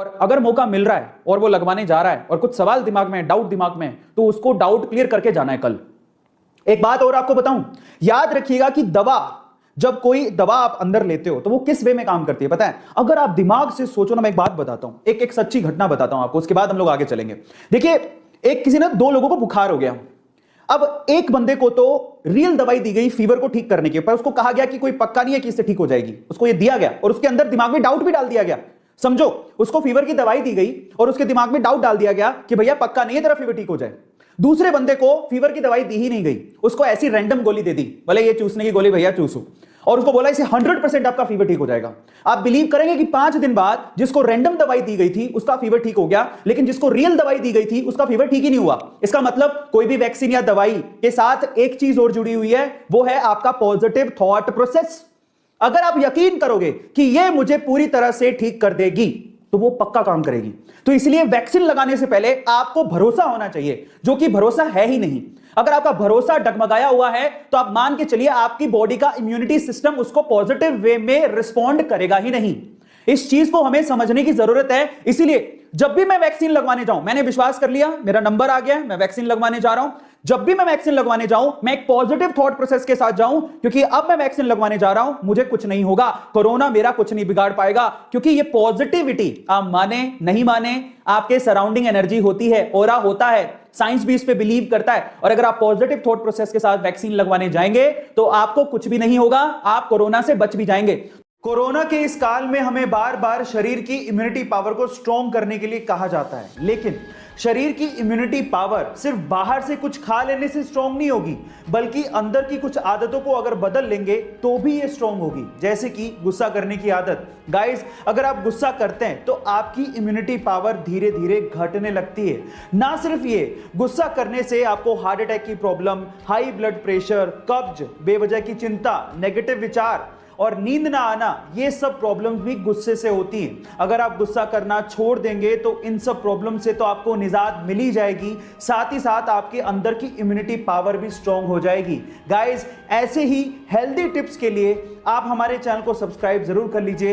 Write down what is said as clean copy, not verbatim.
और अगर मौका मिल रहा है और वो लगवाने जा रहा है और कुछ सवाल दिमाग में, डाउट दिमाग में, तो उसको डाउट क्लियर करके जाना है कल। एक बात और आपको बताऊं, याद रखिएगा कि जब कोई दवा आप अंदर लेते हो तो वो किस वे में काम करती है पता है? अगर आप दिमाग से सोचो ना, मैं एक बात बताता हूं, एक सच्ची घटना बताता हूं आपको, उसके बाद हम लोग आगे चलेंगे। देखिए, एक किसी ने 2 लोगों को बुखार हो गया। अब एक बंदे को तो रियल दवाई दी गई फीवर को ठीक करने के, पर उसको कहा गया कि कोई पक्का नहीं है कि इससे ठीक हो जाएगी। उसको ये दिया गया और उसके अंदर दिमाग में डाउट भी डाल दिया गया। समझो, उसको फीवर की दवाई दी गई और उसके दिमाग में डाउट डाल दिया गया कि भैया पक्का नहीं है तेरा फीवर ठीक हो जाए। दूसरे बंदे को फीवर की दवाई दी ही नहीं गई, उसको ऐसी रैंडम गोली दे दी, भले ये चूसने की गोली भैया चूसो, और उसको बोला इसे 100% आपका फीवर ठीक हो जाएगा। आप बिलीव करेंगे कि 5 दिन बाद जिसको रैंडम दवाई दी गई थी उसका फीवर ठीक हो गया, लेकिन जिसको रियल दवाई दी गई थी उसका फीवर ठीक ही नहीं हुआ। इसका मतलब कोई भी वैक्सीन या दवाई के साथ एक चीज और जुड़ी हुई है, वो है आपका पॉजिटिव थॉट प्रोसेस। अगर आप यकीन करोगे कि ये मुझे पूरी तरह से ठीक कर देगी तो वो पक्का काम करेगी। तो इसलिए वैक्सीन लगाने से पहले आपको भरोसा होना चाहिए, जो कि भरोसा है ही नहीं। अगर आपका भरोसा डगमगाया हुआ है तो आप मान के चलिए आपकी बॉडी का इम्यूनिटी सिस्टम उसको पॉजिटिव वे में रिस्पॉन्ड करेगा ही नहीं। इस चीज को हमें समझने की जरूरत है। इसीलिए जब भी मैं वैक्सीन लगवाने जाऊं, मैंने विश्वास कर लिया, मेरा नंबर आ गया, मैं वैक्सीन लगवाने जा रहा हूं। जब भी मैं वैक्सीन लगवाने जाऊं, मैं एक पॉजिटिव थॉट प्रोसेस के साथ जाऊं, क्योंकि अब मैं वैक्सीन लगवाने जा रहा हूं, मुझे कुछ नहीं होगा, कोरोना मेरा कुछ नहीं बिगाड़ पाएगा। क्योंकि ये पॉजिटिविटी, आप माने नहीं माने, आपके सराउंडिंग एनर्जी होती है, ऑरा होता है, साइंस भी इस पे बिलीव करता है। और अगर आप पॉजिटिव थॉट प्रोसेस के साथ वैक्सीन लगवाने जाएंगे तो आपको कुछ भी नहीं होगा, आप कोरोना से बच भी जाएंगे। कोरोना के इस काल में हमें बार बार शरीर की इम्यूनिटी पावर को स्ट्रॉन्ग करने के लिए कहा जाता है, लेकिन शरीर की इम्यूनिटी पावर सिर्फ बाहर से कुछ खा लेने से स्ट्रॉन्ग नहीं होगी, बल्कि अंदर की कुछ आदतों को अगर बदल लेंगे तो भी ये स्ट्रॉन्ग होगी। जैसे कि गुस्सा करने की आदत। गाइस, अगर आप गुस्सा करते हैं तो आपकी इम्यूनिटी पावर धीरे धीरे घटने लगती है। ना सिर्फ ये, गुस्सा करने से आपको हार्ट अटैक की प्रॉब्लम, हाई ब्लड प्रेशर, कब्ज, बेवजह की चिंता, नेगेटिव विचार और नींद ना आना, ये सब प्रॉब्लम्स भी गुस्से से होती हैं। अगर आप गुस्सा करना छोड़ देंगे तो इन सब प्रॉब्लम से तो आपको निजात मिल ही जाएगी, साथ ही साथ आपके अंदर की इम्यूनिटी पावर भी स्ट्रांग हो जाएगी। गाइस, ऐसे ही हेल्दी टिप्स के लिए आप हमारे चैनल को सब्सक्राइब जरूर कर लीजिए।